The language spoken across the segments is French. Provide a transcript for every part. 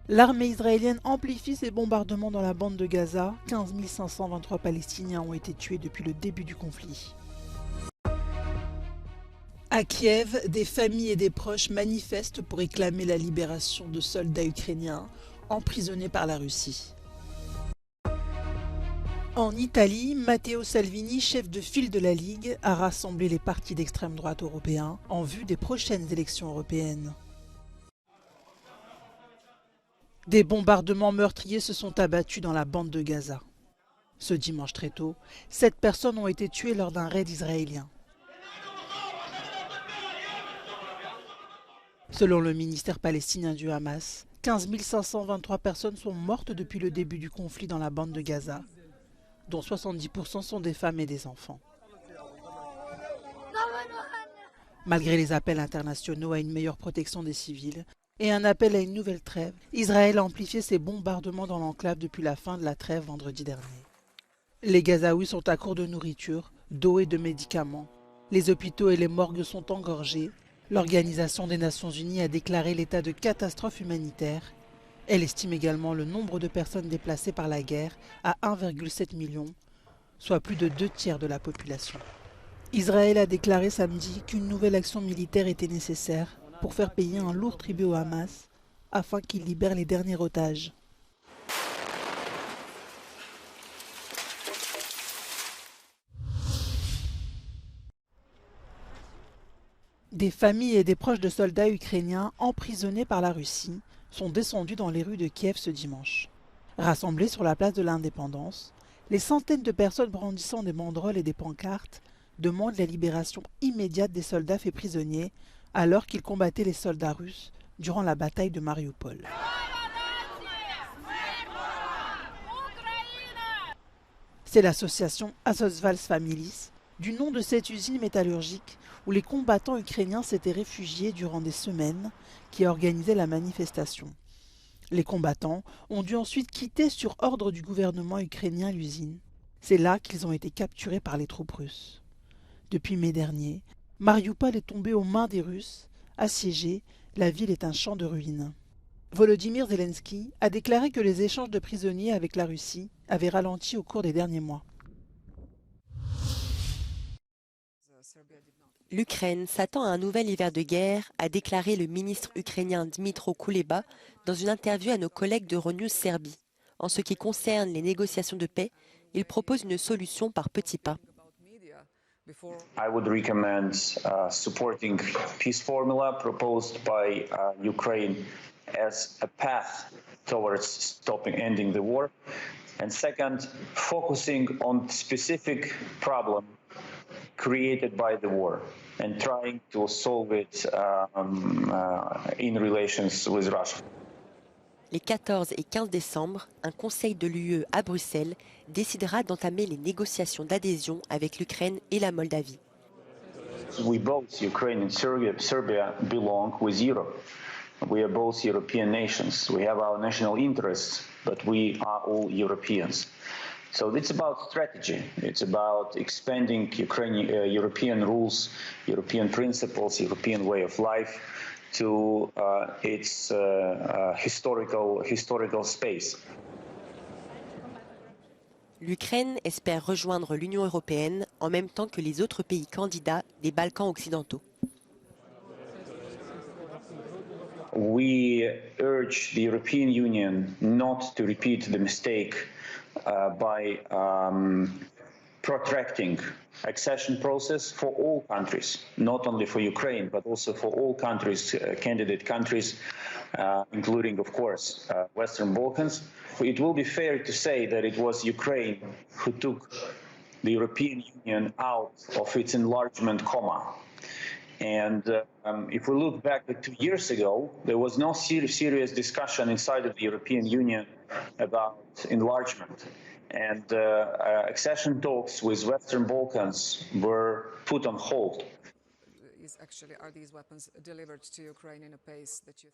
L'armée israélienne amplifie ses bombardements dans la bande de Gaza. 15 523 Palestiniens ont été tués depuis le début du conflit. À Kiev, des familles et des proches manifestent pour réclamer la libération de soldats ukrainiens emprisonnés par la Russie. En Italie, Matteo Salvini, chef de file de la Ligue, a rassemblé les partis d'extrême droite européens en vue des prochaines élections européennes. Des bombardements meurtriers se sont abattus dans la bande de Gaza. Ce dimanche très tôt, 7 personnes ont été tuées lors d'un raid israélien. Selon le ministère palestinien du Hamas, 15 523 personnes sont mortes depuis le début du conflit dans la bande de Gaza, dont 70% sont des femmes et des enfants. Malgré les appels internationaux à une meilleure protection des civils et un appel à une nouvelle trêve, Israël a amplifié ses bombardements dans l'enclave depuis la fin de la trêve vendredi dernier. Les Gazaouis sont à court de nourriture, d'eau et de médicaments. Les hôpitaux et les morgues sont engorgés. L'Organisation des Nations Unies a déclaré l'état de catastrophe humanitaire. Elle estime également le nombre de personnes déplacées par la guerre à 1,7 million, soit plus de 2 tiers de la population. Israël a déclaré samedi qu'une nouvelle action militaire était nécessaire pour faire payer un lourd tribut au Hamas afin qu'il libère les derniers otages. Des familles et des proches de soldats ukrainiens emprisonnés par la Russie sont descendus dans les rues de Kiev ce dimanche. Rassemblés sur la place de l'Indépendance, les centaines de personnes brandissant des banderoles et des pancartes demandent la libération immédiate des soldats faits prisonniers alors qu'ils combattaient les soldats russes durant la bataille de Mariupol. C'est l'association Azovstal Families, du nom de cette usine métallurgique où les combattants ukrainiens s'étaient réfugiés durant des semaines, qui a organisé la manifestation. Les combattants ont dû ensuite quitter sur ordre du gouvernement ukrainien l'usine. C'est là qu'ils ont été capturés par les troupes russes. Depuis mai dernier, Mariupol est tombée aux mains des Russes. Assiégée, la ville est un champ de ruines. Volodymyr Zelensky a déclaré que les échanges de prisonniers avec la Russie avaient ralenti au cours des derniers mois. L'Ukraine s'attend à un nouvel hiver de guerre, a déclaré le ministre ukrainien Dmytro Kuleba dans une interview à nos collègues d'Euronews Serbie. En ce qui concerne les négociations de paix, il propose une solution par petits pas. I would recommend supporting peace formula proposed by Ukraine as a path towards ending the war. And second, focusing on specific problem created by the war and trying to solve it in relations with Russia. Les 14 et 15 décembre, un conseil de l'UE à Bruxelles décidera d'entamer les négociations d'adhésion avec l'Ukraine et la Moldavie. We both, Ukraine and Serbia, belong with Europe. We are both European nations. We have our national interests, but we are all Europeans. So it's about strategy. It's about expanding European rules, European principles, European way of life to its historical space. L'Ukraine espère rejoindre l'Union européenne en même temps que les autres pays candidats des Balkans occidentaux. We urge the European Union not to repeat the mistake by protracting accession process for all countries, not only for Ukraine, but also for all countries, candidate countries, including, of course, Western Balkans. It will be fair to say that it was Ukraine who took the European Union out of its enlargement coma. And if we look back at 2 years ago, there was no serious discussion inside of the European Union about enlargement. And accession talks with Western Balkans were put on hold. Are these weapons delivered to Ukraine in a pace that you...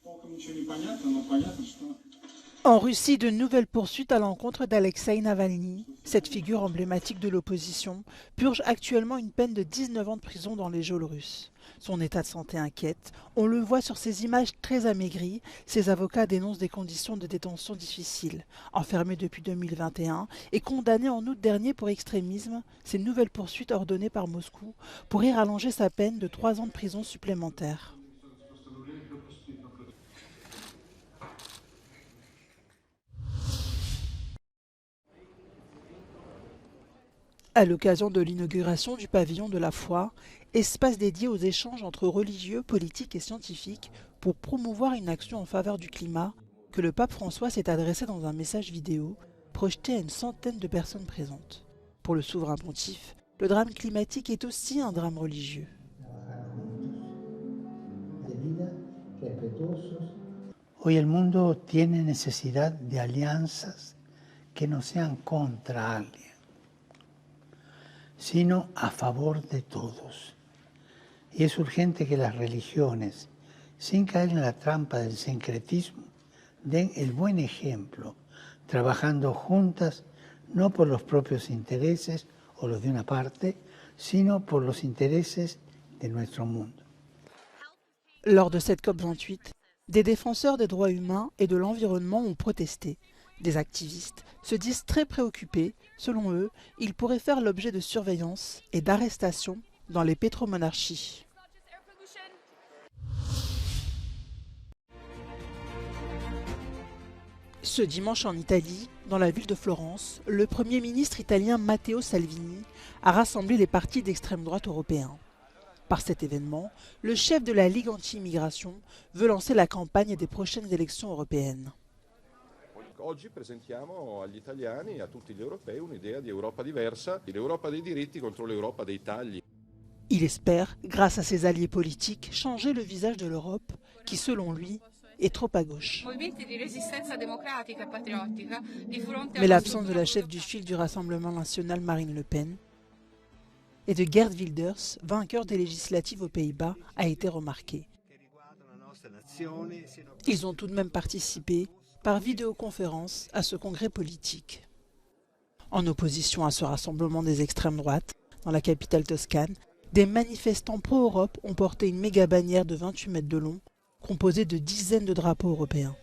Толком ничего не понятно, но понятно, что En Russie, de nouvelles poursuites à l'encontre d'Alexeï Navalny. Cette figure emblématique de l'opposition purge actuellement une peine de 19 ans de prison dans les geôles russes. Son état de santé inquiète. On le voit sur ces images très amaigries. Ses avocats dénoncent des conditions de détention difficiles. Enfermé depuis 2021 et condamné en août dernier pour extrémisme, ces nouvelles poursuites ordonnées par Moscou pourraient rallonger sa peine de 3 ans de prison supplémentaires. À l'occasion de l'inauguration du pavillon de la foi, espace dédié aux échanges entre religieux, politiques et scientifiques pour promouvoir une action en faveur du climat, que le pape François s'est adressé dans un message vidéo projeté à une centaine de personnes présentes. Pour le souverain pontife, le drame climatique est aussi un drame religieux. Hoy el mundo tiene necesidad de alianzas que no sean contra alguien, sino a favor de todos. Y es urgente que las religiones, sin caer en la trampa del sincretismo, den el buen ejemplo, trabajando juntas no por los propios intereses o los de una parte, sino por los intereses de nuestro mundo. Lors de cette COP28, des défenseurs des droits humains et de l'environnement ont protesté. Des activistes se disent très préoccupés. Selon eux, ils pourraient faire l'objet de surveillance et d'arrestations dans les pétromonarchies. Ce dimanche en Italie, dans la ville de Florence, le Premier ministre italien Matteo Salvini a rassemblé les partis d'extrême droite européens. Par cet événement, le chef de la Ligue anti-immigration veut lancer la campagne des prochaines élections européennes. Oggi presentiamo agli italiani e a tutti gli europei un'idea di Europa diversa, l'Europa dei diritti contro l'Europa dei tagli. Il espère, grâce à ses alliés politiques, changer le visage de l'Europe, qui selon lui est trop à gauche. Mais l'absence de la chef du file du Rassemblement national Marine Le Pen et de Geert Wilders, vainqueur des législatives aux Pays-Bas, a été remarquée. Ils ont tout de même participé par vidéoconférence à ce congrès politique. En opposition à ce rassemblement des extrêmes droites, dans la capitale toscane, des manifestants pro-Europe ont porté une méga bannière de 28 mètres de long, composée de dizaines de drapeaux européens.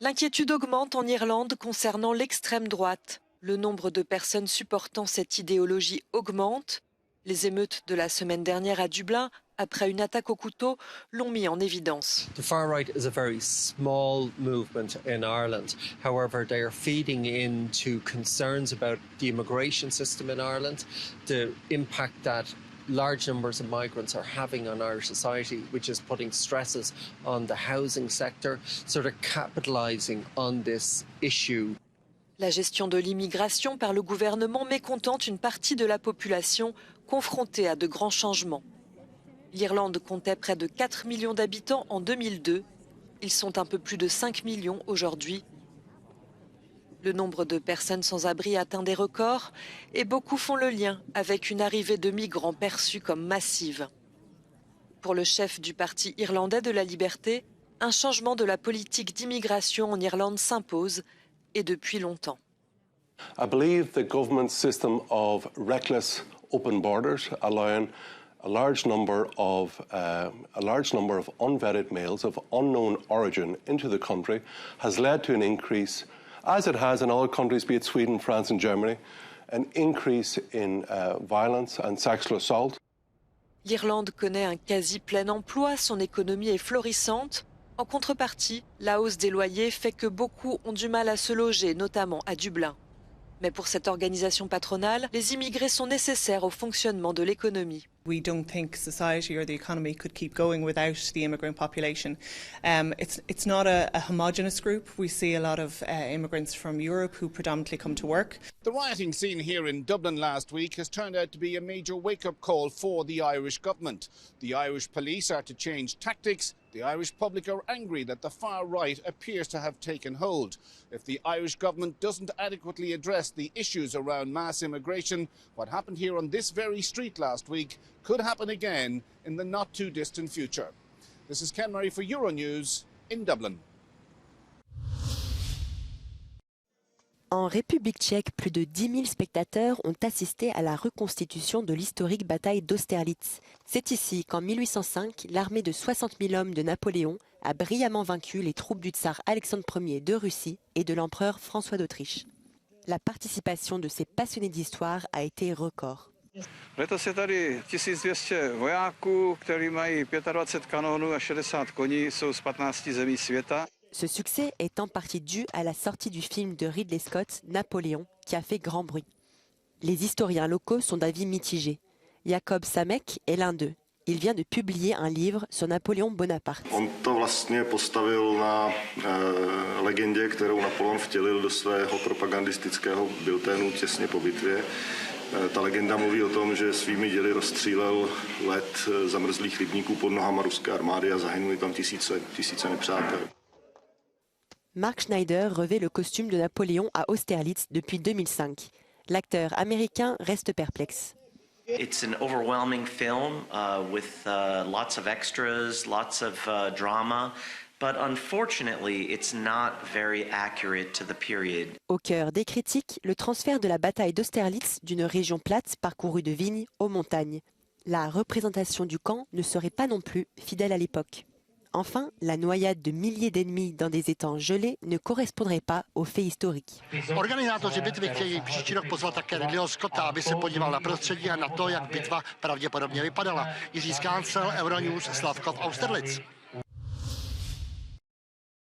L'inquiétude augmente en Irlande concernant l'extrême droite. Le nombre de personnes supportant cette idéologie augmente. Les émeutes de la semaine dernière à Dublin, après une attaque au couteau, l'ont mis en évidence. The far right is a very small movement in Ireland. However, they are feeding into concerns about the immigration system in Ireland, the impact that large numbers of migrants are having on Irish society, which is putting stresses on the housing sector, sort of capitalising on this issue. La gestion de l'immigration par le gouvernement mécontente une partie de la population confrontée à de grands changements. L'Irlande comptait près de 4 millions d'habitants en 2002. Ils sont un peu plus de 5 millions aujourd'hui. Le nombre de personnes sans abri atteint des records et beaucoup font le lien avec une arrivée de migrants perçue comme massive. Pour le chef du Parti irlandais de la liberté, un changement de la politique d'immigration en Irlande s'impose et depuis longtemps. I believe the government's system of reckless open borders allowing a large number of unvetted males of unknown origin into the country has led to an increase, as it has in other countries, be it Sweden, France and Germany, an increase in violence and sexual assault. L'Irlande connaît un quasi plein emploi, son économie est florissante. En contrepartie, la hausse des loyers fait que beaucoup ont du mal à se loger, notamment à Dublin. Mais pour cette organisation patronale, les immigrés sont nécessaires au fonctionnement de l'économie. We don't think society or the economy could keep going without the immigrant population. It's not a homogenous group. We see a lot of immigrants from Europe who predominantly come to work. The rioting scene here in Dublin last week has turned out to be a major wake-up call for the Irish government. The Irish police are to change tactics The Irish public are angry that the far right appears to have taken hold. If the Irish government doesn't adequately address the issues around mass immigration, what happened here on this very street last week could happen again in the not too distant future. This is Ken Murray for Euronews in Dublin. En République tchèque, plus de 10 000 spectateurs ont assisté à la reconstitution de l'historique bataille d'Austerlitz. C'est ici qu'en 1805, l'armée de 60 000 hommes de Napoléon a brillamment vaincu les troupes du tsar Alexandre Ier de Russie et de l'empereur François d'Autriche. La participation de ces passionnés d'histoire a été record. Letos je tady 1200 vojáků, kteří mají 25 kanónů a 60 koní, jsou z 15 zemí světa. Ce succès est en partie dû à la sortie du film de Ridley Scott, Napoléon, qui a fait grand bruit. Les historiens locaux sont d'avis mitigés. Jakob Samek est l'un d'eux. Il vient de publier un livre sur Napoléon Bonaparte. On to vlastně postavil na legendě, kterou Napoleon vtělil do svého propagandistického bilténu těsně po bitvě. Ta legenda mluví o tom, že svými děly rozstřílel let zamrzlých rybníků pod nohama ruské armády a zahynuli tam tisíce nepřátel. Mark Schneider revêt le costume de Napoléon à Austerlitz depuis 2005. L'acteur américain reste perplexe. It's an overwhelming film with lots of extras, lots of drama, but unfortunately it's not very accurate to the period. Au cœur des critiques, le transfert de la bataille d'Austerlitz d'une région plate parcourue de vignes aux montagnes. La représentation du camp ne serait pas non plus fidèle à l'époque. Enfin, la noyade de milliers d'ennemis dans des étangs gelés ne correspondrait pas aux faits historiques. Organizátoři bitvy chtějí příští rok pozvat také Ridleyho Scotta, aby se podíval na prostředí a na to, jak bitva pravděpodobně vypadala. Jiří Skáncel, Euronews, Slavkov, Austerlitz.